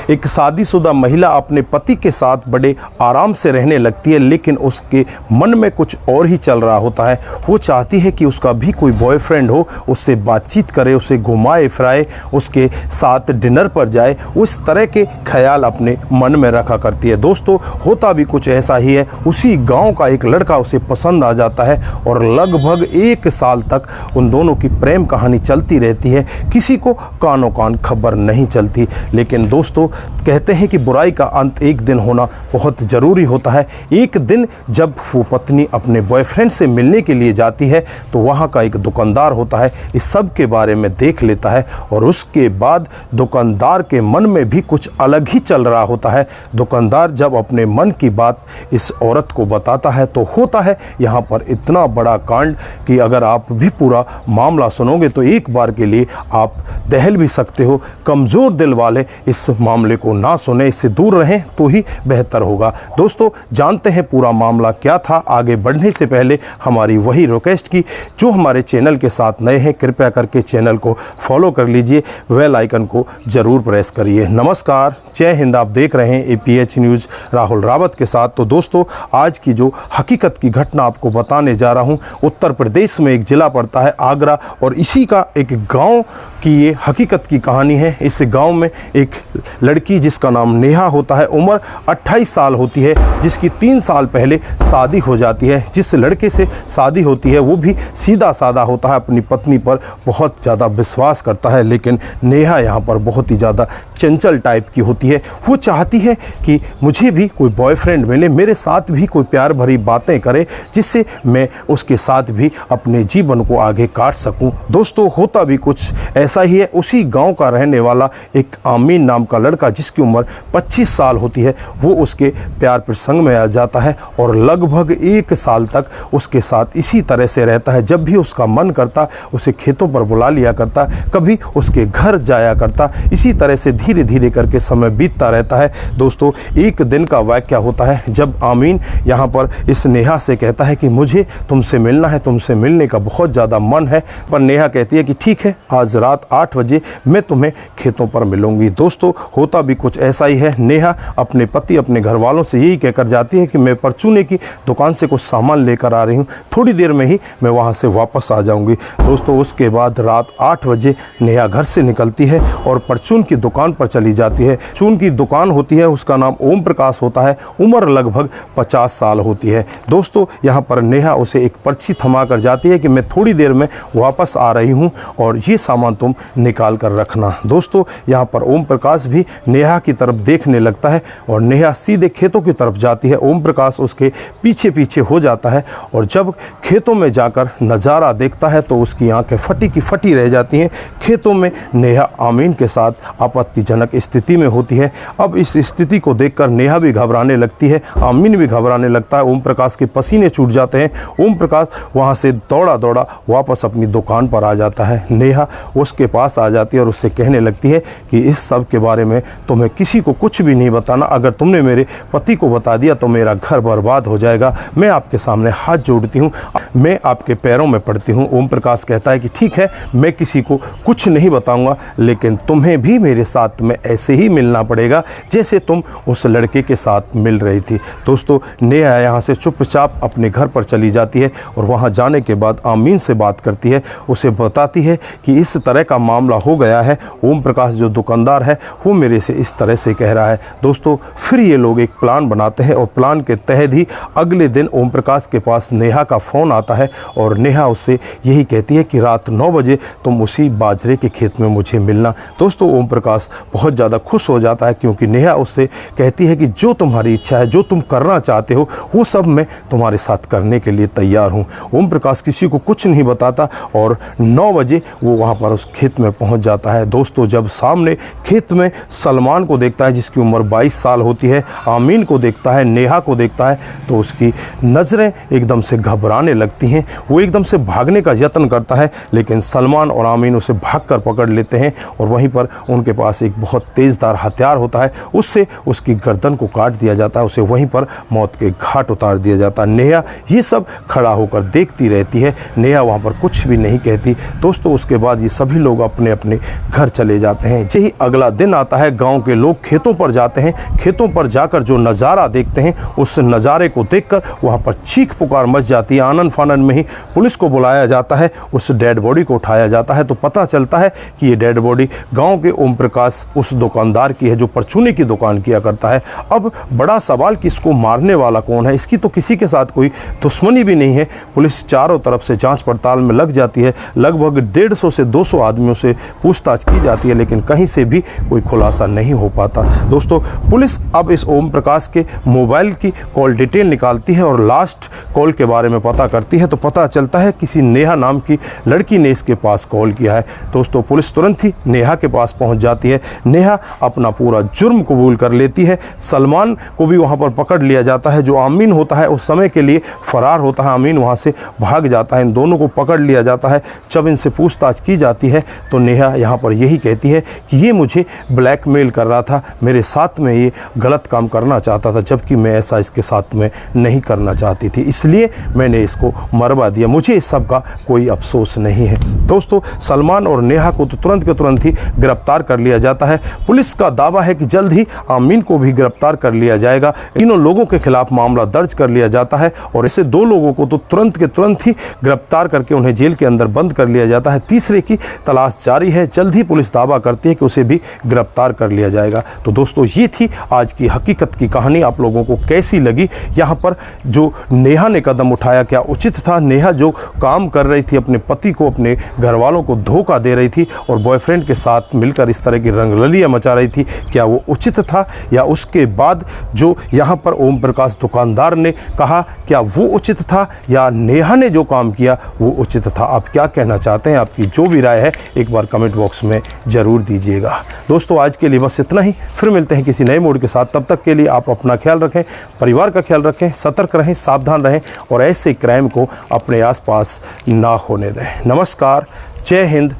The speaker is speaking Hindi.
एक शादीशुदा महिला अपने पति के साथ बड़े आराम से रहने लगती है, लेकिन उसके मन में कुछ और ही चल रहा होता है। वो चाहती है कि उसका भी कोई बॉयफ्रेंड हो, उससे बातचीत करे, उसे घुमाए फिराए, उसके साथ डिनर पर जाए। उस तरह के ख्याल अपने मन में रखा करती है। दोस्तों, होता भी कुछ ऐसा ही है। उसी गांव का एक लड़का उसे पसंद आ जाता है और लगभग 1 साल तक उन दोनों की प्रेम कहानी चलती रहती है। किसी को कानों कान खबर नहीं चलती। लेकिन दोस्तों, कहते हैं कि बुराई का अंत एक दिन होना बहुत ज़रूरी होता है। एक दिन जब वो पत्नी अपने बॉयफ्रेंड से मिलने के लिए जाती है तो वहाँ का एक दुकानदार होता है, इस सब के बारे में देख लेता है और उसके बाद दुकानदार के मन में भी कुछ अलग ही चल रहा होता है। दुकानदार जब अपने मन की बात इस औरत को बताता है तो होता है यहाँ पर इतना बड़ा कांड कि अगर आप भी पूरा मामला सुनोगे तो एक बार के लिए आप दहल भी सकते हो। कमज़ोर दिल वाले इस मामले को ना सुने, इससे दूर रहें तो ही बेहतर होगा। दोस्तों, जानते हैं पूरा मामला क्या था। आगे बढ़ने से पहले हमारी वही रिक्वेस्ट की, जो हमारे चैनल के साथ नए हैं कृपया करके चैनल को फॉलो कर लीजिए, बेल आइकन को ज़रूर प्रेस करिए। नमस्कार, जय हिंद। आप देख रहे हैं APH न्यूज़ राहुल रावत के साथ। तो दोस्तों, आज की जो हकीकत की घटना आपको बताने जा रहा हूँ, उत्तर प्रदेश में एक ज़िला पड़ता है आगरा और इसी का एक गाँव की ये हकीकत की कहानी है। इस गांव में एक लड़की जिसका नाम नेहा होता है, उम्र 28 साल होती है, जिसकी 3 साल पहले शादी हो जाती है। जिस लड़के से शादी होती है वो भी सीधा साधा होता है, अपनी पत्नी पर बहुत ज़्यादा विश्वास करता है। लेकिन नेहा यहाँ पर बहुत ही ज़्यादा चंचल टाइप की होती है। वो चाहती है कि मुझे भी कोई बॉयफ्रेंड मिले, मेरे साथ भी कोई प्यार भरी बातें करे, जिससे मैं उसके साथ भी अपने जीवन को आगे काट सकूं। दोस्तों, होता भी कुछ ऐसा ही है। उसी गांव का रहने वाला एक आमीन नाम का लड़का, जिसकी उम्र 25 साल होती है, वो उसके प्यार प्रसंग में आ जाता है और लगभग 1 साल तक उसके साथ इसी तरह से रहता है। जब भी उसका मन करता उसे खेतों पर बुला लिया करता, कभी उसके घर जाया करता। इसी तरह से धीरे धीरे करके समय बीतता रहता है। दोस्तों, एक दिन का वाक़या होता है जब आमीन यहाँ पर इस नेहा से कहता है कि मुझे तुमसे मिलना है, तुमसे मिलने का बहुत ज़्यादा मन है। पर नेहा कहती है कि ठीक है, आज रात 8 बजे मैं तुम्हें खेतों पर मिलूंगी। दोस्तों, होता भी कुछ ऐसा ही है। नेहा अपने पति, अपने घर वालों से यही कहकर जाती है कि मैं परचूने की दुकान से कुछ सामान लेकर आ रही हूँ, थोड़ी देर में ही मैं वहाँ से वापस आ जाऊँगी। दोस्तों, उसके बाद रात 8 बजे नेहा घर से निकलती है और परचून की दुकान पर चली जाती है। चून की दुकान होती है, उसका नाम ओम प्रकाश होता है, उम्र लगभग 50 साल होती है। दोस्तों, यहाँ पर नेहा उसे एक पर्ची थमा कर जाती है कि मैं थोड़ी देर में वापस आ रही हूँ और ये सामान तुम निकाल कर रखना। दोस्तों, यहाँ पर ओम प्रकाश भी नेहा की तरफ देखने लगता है और नेहा सीधे खेतों की तरफ जाती है। ओम प्रकाश उसके पीछे पीछे हो जाता है और जब खेतों में जाकर नज़ारा देखता है तो उसकी आंखें फटी की फटी रह जाती हैं। खेतों में नेहा आमीन के साथ आपत्तिजनक स्थिति में होती है। अब इस स्थिति को देखकर नेहा भी घबराने लगती है, आमीन भी घबराने लगता है। ओम प्रकाश के पसीने छूट जाते हैं। ओम प्रकाश वहाँ से दौड़ा दौड़ा वापस अपनी दुकान पर आ जाता है। नेहा उसके पास आ जाती है और उससे कहने लगती है कि इस सब के बारे में तुम्हें किसी को कुछ भी नहीं बताना। अगर तुमने मेरे पति को बता दिया तो मेरा घर बर्बाद हो जाएगा। मैं आपके सामने हाथ जोड़ती हूँ, मैं आपके पैरों में पड़ती हूँ। ओम प्रकाश कहता है कि ठीक है, मैं किसी को कुछ नहीं बताऊँगा, लेकिन तुम्हें भी मेरे साथ में ऐसे ही मिलना पड़ेगा जैसे तुम उस लड़के के साथ मिल रही थी। दोस्तों, नेहा यहाँ से चुपचाप अपने घर पर चली जाती है और वहाँ जाने के बाद आमीन से बात करती है। उसे बताती है कि इस तरह का मामला हो गया है, ओम प्रकाश जो दुकानदार है वो मेरे से इस तरह से कह रहा है। दोस्तों, फिर ये लोग एक प्लान बनाते हैं और प्लान के तहत ही अगले दिन ओम प्रकाश के पास नेहा का फ़ोन आता है और नेहा उससे यही कहती है कि रात 9 बजे तुम उसी बाजरे के खेत में मुझे मिलना। दोस्तों, ओम प्रकाश बहुत ज़्यादा खुश हो जाता है क्योंकि नेहा उससे कहती है कि जो तुम्हारी इच्छा है, जो तुम करना चाहते हो, वो सब मैं तुम्हारे साथ करने के लिए तैयार हूँ। ओम प्रकाश किसी को कुछ नहीं बताता और 9 बजे वो वहाँ पर उस खेत में पहुँच जाता है। दोस्तों, जब सामने खेत में सलमान को देखता है जिसकी उम्र 22 साल होती है, आमीन को देखता है, नेहा को देखता है, तो उसकी नज़रें एकदम से घबराने लगती हैं। वो एकदम से भागने का यत्न करता है, लेकिन सलमान और आमीन उसे भागकर पकड़ लेते हैं और वहीं पर उनके पास एक बहुत तेज़धार हथियार होता है, उससे उसकी गर्दन को काट दिया जाता है, उसे वहीं पर मौत के घाट उतार दिया जाता है। नेहा ये सब खड़ा होकर देखती रहती है। नेहा वहाँ पर कुछ भी नहीं कहती। दोस्तों, उसके बाद ये सभी लोग अपने अपने घर चले जाते हैं। यही अगला दिन आता है, गांव के लोग खेतों पर जाते हैं। खेतों पर जाकर जो नज़ारा देखते हैं, उस नज़ारे को देखकर वहां पर चीख पुकार मच जाती है। आनन फानन में ही पुलिस को बुलाया जाता है, उस डेड बॉडी को उठाया जाता है। तो पता चलता है कि ये डेड बॉडी गांव के ओम प्रकाश उस दुकानदार की है जो परचूनी की दुकान किया करता है। अब बड़ा सवाल कि इसको मारने वाला कौन है। इसकी तो किसी के साथ कोई दुश्मनी भी नहीं है। पुलिस चारों तरफ से जांच पड़ताल में लग जाती है। लगभग 150 से 200 आदमियों से पूछताछ की जाती है, लेकिन कहीं से भी कोई खुलासा नहीं हो पाता। दोस्तों, पुलिस अब इस ओम प्रकाश के मोबाइल की कॉल डिटेल निकालती है और लास्ट कॉल के बारे में पता करती है। तो पता चलता है किसी नेहा नाम की लड़की ने इसके पास कॉल किया है। दोस्तों, पुलिस तुरंत ही नेहा के पास पहुंच जाती है। नेहा अपना पूरा जुर्म कबूल कर लेती है। सलमान को भी वहां पर पकड़ लिया जाता है। जो आमीन होता है उस समय के लिए फरार होता है, आमीन वहां से भाग जाता है। इन दोनों को पकड़ लिया जाता है। जब इनसे पूछताछ की जाती है तो नेहा यहाँ पर यही कहती है कि ये मुझे ब्लैकमेल कर रहा था, मेरे साथ में ये गलत काम करना चाहता था, जबकि मैं ऐसा इसके साथ में नहीं करना चाहती थी, इसलिए मैंने इसको मरवा दिया। मुझे इस सब का कोई अफसोस नहीं है। दोस्तों, सलमान और नेहा को तो तुरंत के तुरंत ही गिरफ्तार कर लिया जाता है। पुलिस का दावा है कि जल्द ही आमीन को भी गिरफ्तार कर लिया जाएगा। तीनों लोगों के खिलाफ मामला दर्ज कर लिया जाता है और ऐसे 2 लोगों को तो तुरंत के तुरंत ही गिरफ्तार करके उन्हें जेल के अंदर बंद कर लिया जाता है। तीसरे की तलाश जारी है। जल्द ही पुलिस दावा करती है कि उसे भी गिरफ्तार कर लिया जाएगा। तो दोस्तों, ये थी आज की हकीकत की कहानी। आप लोगों को कैसी लगी? यहाँ पर जो नेहा ने कदम उठाया, क्या उचित था? नेहा जो काम कर रही थी, अपने पति को, अपने घर वालों को धोखा दे रही थी और बॉयफ्रेंड के साथ मिलकर इस तरह की रंगरलियां मचा रही थी, क्या वो उचित था? या उसके बाद जो यहाँ पर ओम प्रकाश दुकानदार ने कहा, क्या वो उचित था? या नेहा ने जो काम किया वो उचित था? आप क्या कहना चाहते हैं? आपकी जो भी राय है एक बार कमेंट बॉक्स में ज़रूर दीजिएगा। दोस्तों, आज के लिए बस इतना ही। फिर मिलते हैं किसी नए मूड के साथ। तब तक के लिए आप अपना ख्याल रखें, परिवार का ख्याल रखें, सतर्क रहें, सावधान रहें और ऐसे क्राइम को अपने आसपास ना होने दें। नमस्कार, जय हिंद।